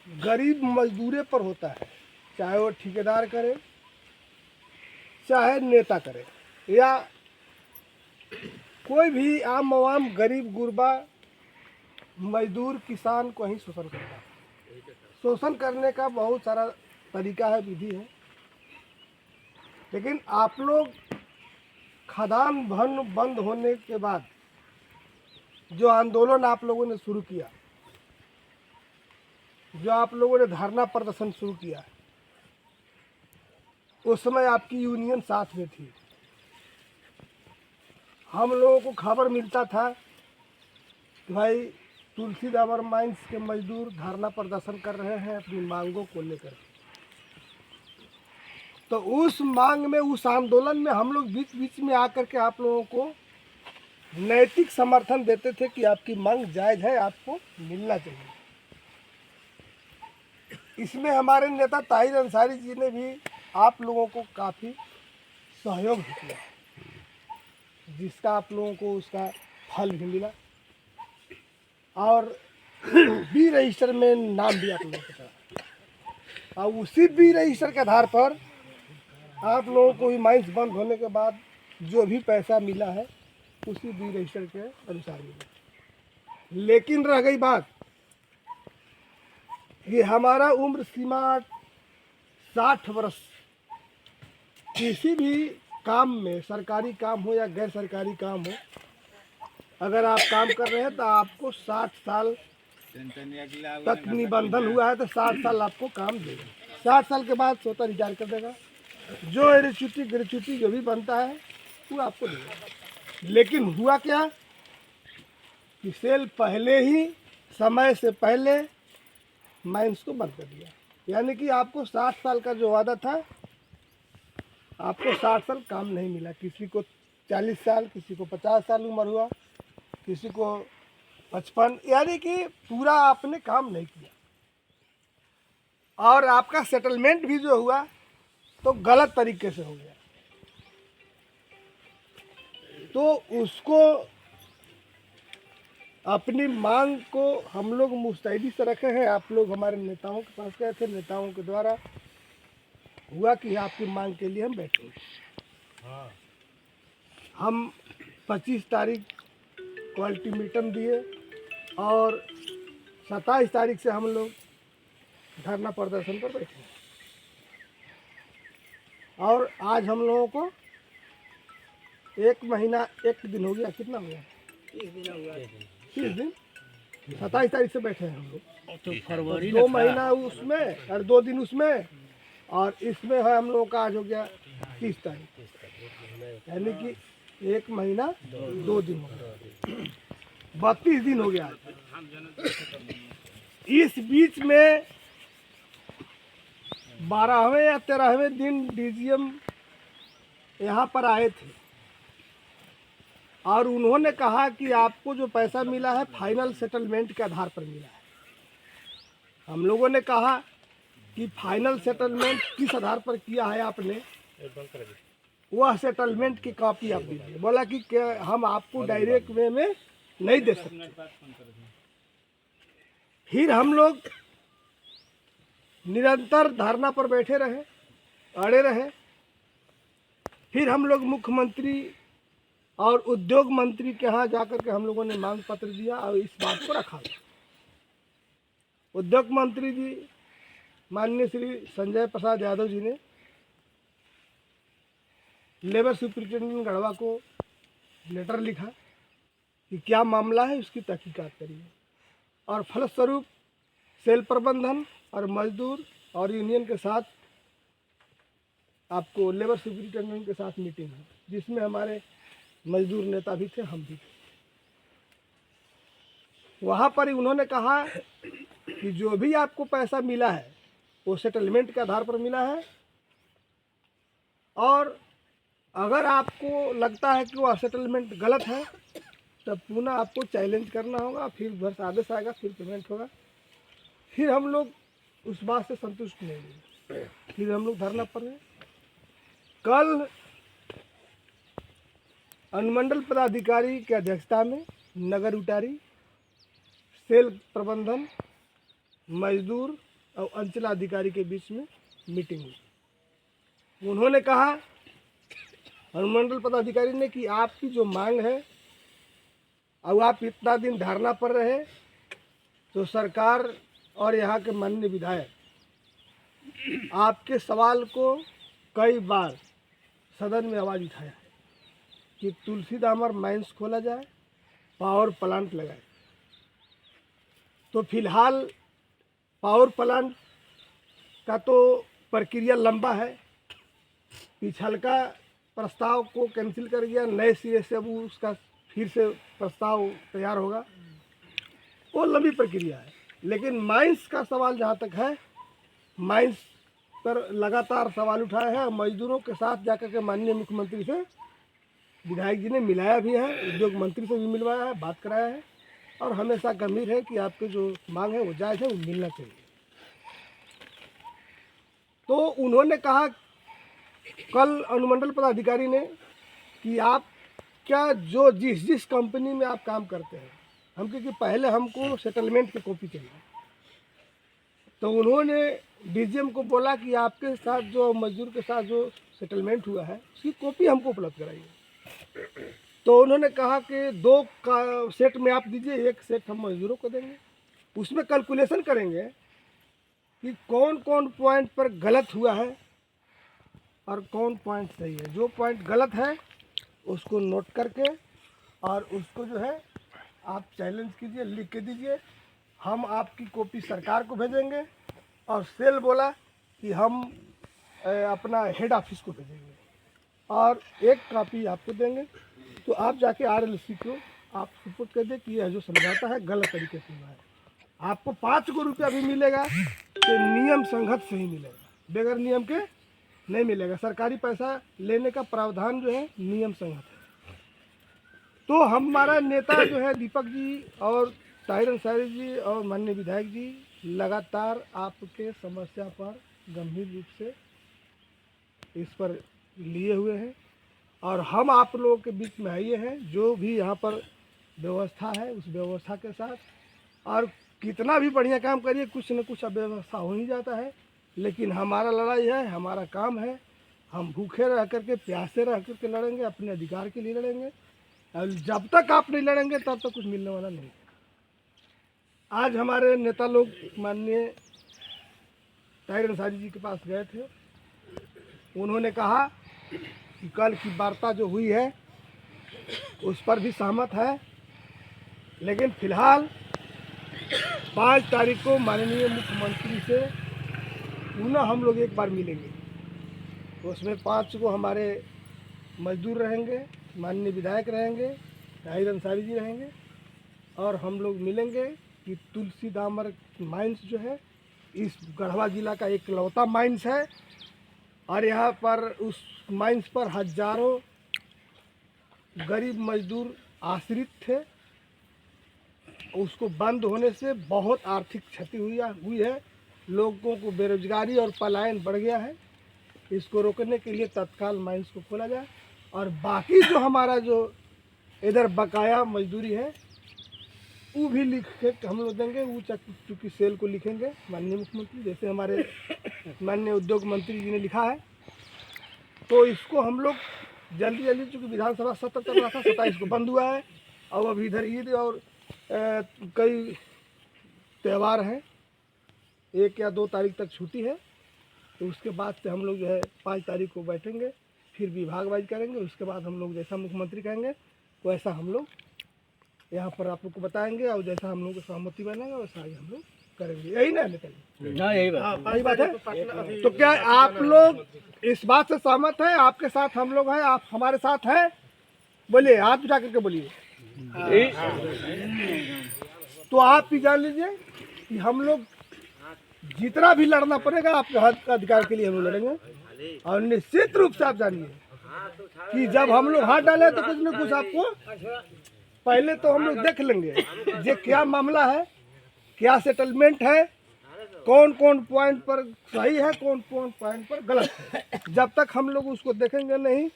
गरीब मजदूरे पर होता है, चाहे वो ठेकेदार करे, चाहे नेता करे, या कोई भी आम आवाम गरीब गुरबा मजदूर किसान को ही शोषण करता है। शोषण करने का बहुत सारा तरीका है, विधि है, लेकिन आप लोग खदान भन बंद होने के बाद जो आंदोलन आप लोगों ने शुरू किया, जो आप लोगों ने धरना प्रदर्शन शुरू किया, उस समय आपकी यूनियन साथ में थी। हम लोगों को खबर मिलता था कि भाई तुलसीदावर माइंस के मजदूर धरना प्रदर्शन कर रहे हैं अपनी मांगों को लेकर। तो उस मांग में, उस आंदोलन में हम लोग बीच बीच में आकर के आप लोगों को नैतिक समर्थन देते थे कि आपकी मांग जायज़ है, आपको मिलना चाहिए। इसमें हमारे नेता ताहिर अंसारी जी ने भी आप लोगों को काफ़ी सहयोग भी किया, जिसका आप लोगों को उसका फल भी मिला, और बी रजिस्टर में नाम भी आप लोगों को था। और उसी बी रजिस्टर के आधार पर आप लोगों को भी माइंस बंद होने के बाद जो भी पैसा मिला है उसी बी रजिस्टर के अनुसार मिला। लेकिन रह गई बात कि हमारा उम्र सीमा 60 वर्ष, किसी भी काम में, सरकारी काम हो या गैर सरकारी काम हो, अगर आप काम कर रहे हैं तो आपको 60 साल तक निबंधन हुआ है तो 60 साल आपको काम देगा। 60 साल के बाद स्वतः रिटायर कर देगा। जो एरिचुटी ग्रेचुटी जो भी बनता है वो आपको देगा। लेकिन हुआ क्या कि सेल पहले ही, समय से पहले माइंस को बंद कर दिया। यानी कि आपको 60 साल का जो वादा था, आपको 60 साल काम नहीं मिला। किसी को 40 साल, किसी को 50 साल उम्र हुआ, किसी को 55, यानी कि पूरा आपने काम नहीं किया। और आपका सेटलमेंट भी जो हुआ तो गलत तरीके से हो गया। तो उसको, अपनी मांग को हम लोग मुस्तैदी से रखे हैं। आप लोग हमारे नेताओं के पास गए थे, नेताओं के द्वारा हुआ कि आपकी मांग के लिए हम बैठे। हम 25 तारीख को अल्टीमेटम दिए और 27 तारीख से हम लोग धरना प्रदर्शन पर बैठे। और आज हम लोगों को 1 महीना 1 दिन हो गया। कितना हो गया? 30 दिन। 27 तारीख से बैठे हैं हम लोग। तो फरवरी 2 महीना उसमें और 2 दिन उसमें, और इसमें है हम लोगों का आज हो गया 30 तारीख, यानी कि 1 महीना 2 दिन हो गया, 32 दिन हो गया। इस बीच में 12वें या 13वें दिन डीजीएम यहाँ पर आए थे और उन्होंने कहा कि आपको जो पैसा मिला है फाइनल सेटलमेंट के आधार पर मिला है। हम लोगों ने कहा कि फाइनल सेटलमेंट किस आधार पर किया है आपने, वह सेटलमेंट की कॉपी आप दीजिए। बोला कि हम आपको डायरेक्ट वे में नहीं दे सकते। फिर हम लोग निरंतर धरना पर बैठे रहे, अड़े रहे। फिर हम लोग मुख्यमंत्री और उद्योग मंत्री के यहाँ जाकर के हम लोगों ने मांग पत्र दिया और इस बात को रखा। उद्योग मंत्री जी माननीय श्री संजय प्रसाद यादव जी ने लेबर सुपरिटेंडेंट गढ़वा को लेटर लिखा कि क्या मामला है, उसकी तहकीकात करिए। और फलस्वरूप सेल प्रबंधन और मजदूर और यूनियन के साथ आपको लेबर सुपरिटेंडेंट के साथ मीटिंग है, जिसमें हमारे मजदूर नेता भी थे, हम भी थे। वहाँ पर उन्होंने कहा कि जो भी आपको पैसा मिला है वो सेटलमेंट के आधार पर मिला है, और अगर आपको लगता है कि वह सेटलमेंट गलत है तब पुनः आपको चैलेंज करना होगा, फिर उधर से आदेश आएगा, फिर पेमेंट होगा। फिर हम लोग उस बात से संतुष्ट नहीं हुए, फिर हम लोग धरना पर गए। कल अनुमंडल पदाधिकारी की अध्यक्षता में नगर उटारी, सेल प्रबंधन, मजदूर और अंचलाधिकारी के बीच में मीटिंग हुई। उन्होंने कहा, अनुमंडल पदाधिकारी ने, कि आपकी जो मांग है और आप इतना दिन धरना पर रहे, तो सरकार और यहाँ के माननीय विधायक आपके सवाल को कई बार सदन में आवाज़ उठाया है कि तुलसीदामर माइंस खोला जाए, पावर प्लांट लगाए। तो फिलहाल पावर प्लांट का तो प्रक्रिया लंबा है, पिछलका प्रस्ताव को कैंसिल कर गया, नए सिरे से अब उसका फिर से प्रस्ताव तैयार होगा, वो लंबी प्रक्रिया है। लेकिन माइंस का सवाल जहाँ तक है, माइंस पर लगातार सवाल उठाए हैं। मजदूरों के साथ जाकर के माननीय मुख्यमंत्री से विधायक जी ने मिलाया भी है, उद्योग मंत्री से भी मिलवाया है, बात कराया है, और हमेशा गंभीर है कि आपकी जो मांग है वो जायज़ है, वो मिलना चाहिए। तो उन्होंने कहा कल अनुमंडल पदाधिकारी ने कि आप क्या जो जिस कंपनी में आप काम करते हैं, हम क्योंकि पहले हमको सेटलमेंट की कॉपी चाहिए, तो उन्होंने डीजीएम को बोला कि आपके साथ जो मजदूर के साथ जो सेटलमेंट हुआ है उसकी कॉपी हमको उपलब्ध कराइए। तो उन्होंने कहा कि 2 का सेट में आप दीजिए, 1 सेट हम मजदूरों को देंगे। उसमें कैलकुलेशन करेंगे कि कौन कौन पॉइंट पर गलत हुआ है और कौन पॉइंट सही है। जो पॉइंट गलत है उसको नोट करके और उसको जो है आप चैलेंज कीजिए, लिख के दीजिए, हम आपकी कॉपी सरकार को भेजेंगे। और सेल बोला कि हम अपना हेड ऑफिस को भेजेंगे और 1 कॉपी आपको देंगे। तो आप जाके RLC को आप सपोर्ट कर दें कि यह जो समझौता है गलत तरीके से हुआ है। आपको 5 गो रुपया भी मिलेगा तो नियम संगत से ही मिलेगा, बगैर नियम के नहीं मिलेगा। सरकारी पैसा लेने का प्रावधान जो है नियम संगत है। तो हमारा नेता जो है दीपक जी और ताहिर अंसारी जी और माननीय विधायक जी लगातार आपके समस्या पर गंभीर रूप से इस पर लिए हुए हैं, और हम आप लोगों के बीच में आए हैं। जो भी यहाँ पर व्यवस्था है उस व्यवस्था के साथ, और कितना भी बढ़िया काम करिए कुछ न कुछ अव्यवस्था हो ही जाता है। लेकिन हमारा लड़ाई है, हमारा काम है, हम भूखे रह करके, प्यासे रह करके लड़ेंगे, अपने अधिकार के लिए लड़ेंगे। और जब तक आप नहीं लड़ेंगे तब तक कुछ मिलने वाला नहीं। आज हमारे नेता लोग माननीय ताहिर अंसारी जी के पास गए थे। उन्होंने कहा कि कल की वार्ता जो हुई है उस पर भी सहमत है, लेकिन फिलहाल 5 तारीख को माननीय मुख्यमंत्री से पुनः हम लोग एक बार मिलेंगे। तो उसमें 5 को हमारे मजदूर रहेंगे, माननीय विधायक रहेंगे, ताहिर अंसारी जी रहेंगे, और हम लोग मिलेंगे कि तुलसीदामर माइंस जो है इस गढ़वा जिला का एक लौता माइंस है, और यहाँ पर उस माइंस पर हजारों गरीब मजदूर आश्रित थे। उसको बंद होने से बहुत आर्थिक क्षति हुई है, लोगों को बेरोजगारी और पलायन बढ़ गया है। इसको रोकने के लिए तत्काल माइंस को खोला जाए, और बाकी जो हमारा जो इधर बकाया मजदूरी है वो भी लिख के हम लोग देंगे। वो चूँकि सेल को लिखेंगे माननीय मुख्यमंत्री, जैसे हमारे माननीय उद्योग मंत्री जी ने लिखा है। तो इसको हम लोग जल्दी चूँकि विधानसभा सत्र चल रहा था, 27 को बंद हुआ है, और अभी इधर ईद और कई त्यौहार हैं, 1 या 2 तारीख तक छुट्टी है। तो उसके बाद से हम लोग जो है 5 तारीख को बैठेंगे, फिर विभाग वाइज करेंगे। उसके बाद हम लोग जैसा मुख्यमंत्री कहेंगे वैसा हम लोग यहाँ पर आप लोग को बताएंगे, और जैसा हम लोग को सहमति बनेगा वैसा ही हम लोग करेंगे। यही ना नेता जी? हाँ, यही बात है। तो क्या आप लोग इस बात से सहमत हैं? आपके साथ हम लोग हैं, आप हमारे साथ हैं? बोलिए, हाथ उठा करके बोलिए। तो आप भी जान लीजिए कि हम लोग जितना भी लड़ना पड़ेगा आपके हक अधिकार के लिए हम लोग लड़ेंगे। और निश्चित रूप से आप जानिए कि जब हम लोग हाथ डालें तो कुछ न कुछ आपको पहले तो हम लोग देख लेंगे ये क्या मामला है, क्या सेटलमेंट है, कौन कौन पॉइंट पर सही है, कौन कौन पॉइंट पर गलत है। जब तक हम लोग उसको देखेंगे नहीं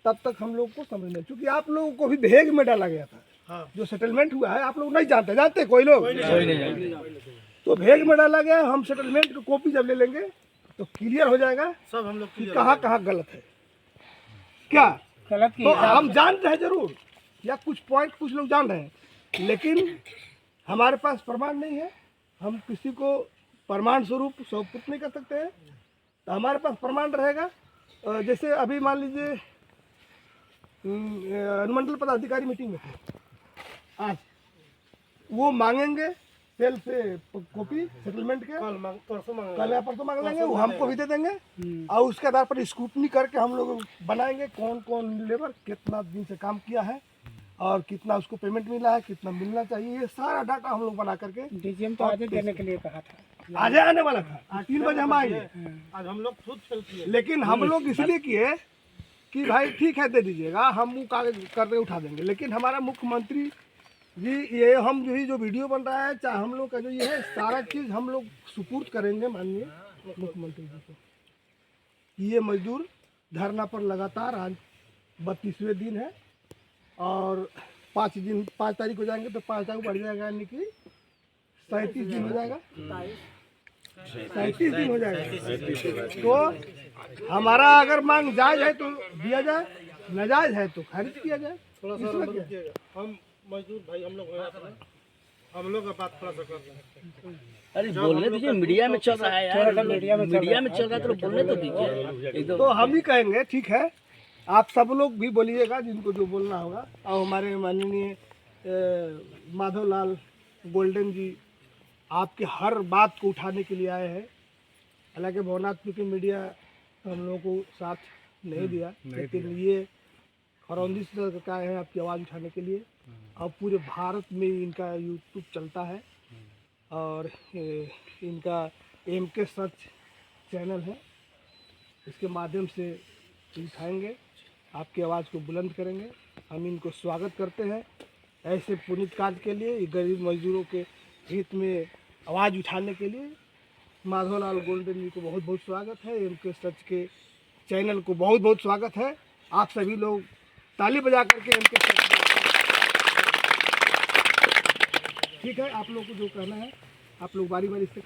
तब तक हम लोग को समझ नहीं। क्योंकि आप लोगों को भी भेग में डाला गया था। हाँ। जो सेटलमेंट हुआ है आप लोग नहीं जानते कोई लोग नहीं। तो भेज में डाला गया, हम सेटलमेंट की कॉपी जब ले लेंगे तो क्लियर हो जाएगा सब हम लोग कि कहाँ कहाँ गलत है, क्या गलत तो हम जान रहे हैं जरूर, या कुछ पॉइंट कुछ लोग जान रहे हैं, लेकिन हमारे पास प्रमाण नहीं है। हम किसी को प्रमाण स्वरूप सौपुत नहीं कर सकते हैं। तो हमारे पास प्रमाण रहेगा। जैसे अभी मान लीजिए अनुमंडल पदाधिकारी मीटिंग में थे आज, वो मांगेंगे सेल से कॉपी सेटलमेंट के, कल या परसों मांग लेंगे, वो हमको भी दे देंगे और उसके आधार पर स्क्रूटनी करके हम लोग बनाएंगे कौन कौन लेबर कितना दिन से काम किया है और कितना उसको पेमेंट मिला है, कितना मिलना चाहिए, ये सारा डाटा हम लोग बना करके डीजीएम तो आज देने के लिए कहा था, आज आने वाला था, आज 3 बजे हम आएंगे। आज हम लोग खुद फेल किए, लेकिन हम लोग इसलिए किए कि भाई ठीक है दे दीजिएगा, हम वो कागज करके उठा देंगे। लेकिन हमारा मुख्यमंत्री जी ये हम जो वीडियो बन रहा है, चाहे हम लोग का जो ये है, सारा चीज़ हम लोग सुपुर्द करेंगे माननीय मुख्यमंत्री जी को। ये मजदूर धरना पर लगातार आज 32वें दिन है और 5 तारीख हो जाएंगे तो 5 तारीख बढ़ जाएगा, यानी कि 37 दिन हो जाएगा, 37 दिन हो जाएगा। तो हमारा अगर मांग जायज है तो दिया जाए, नाजायज है तो खारिज किया जाए। हम मजदूर भाई हम लोग का बात थोड़ा सा कर रहे हैं। अरे बोलने दीजिए, मीडिया में चल रहा है यार, मीडिया में चल रहा है तो बोलने तो दीजिए। तो हम ही कहेंगे ठीक है, आप सब लोग भी बोलिएगा जिनको जो बोलना होगा। और हमारे माननीय माधवलाल गोल्डन जी आपके हर बात को उठाने के लिए आए हैं। हालांकि भवनाथ की मीडिया हम लोगों को साथ नहीं दिया, लेकिन ये खरौंदी से का है आपकी आवाज़ उठाने के लिए। और पूरे भारत में इनका यूट्यूब चलता है और इनका MK सच चैनल है, इसके माध्यम से उठाएंगे, आपकी आवाज़ को बुलंद करेंगे। हम इनको स्वागत करते हैं ऐसे पुनीत कार्य के लिए, गरीब मजदूरों के हित में आवाज़ उठाने के लिए। माधवलाल गोल्डन जी को बहुत बहुत स्वागत है, MK सच के चैनल को बहुत बहुत स्वागत है। आप सभी लोग ताली बजा करके MK सच, ठीक है, आप लोग को जो कहना है आप लोग बारी बारी से कहिए।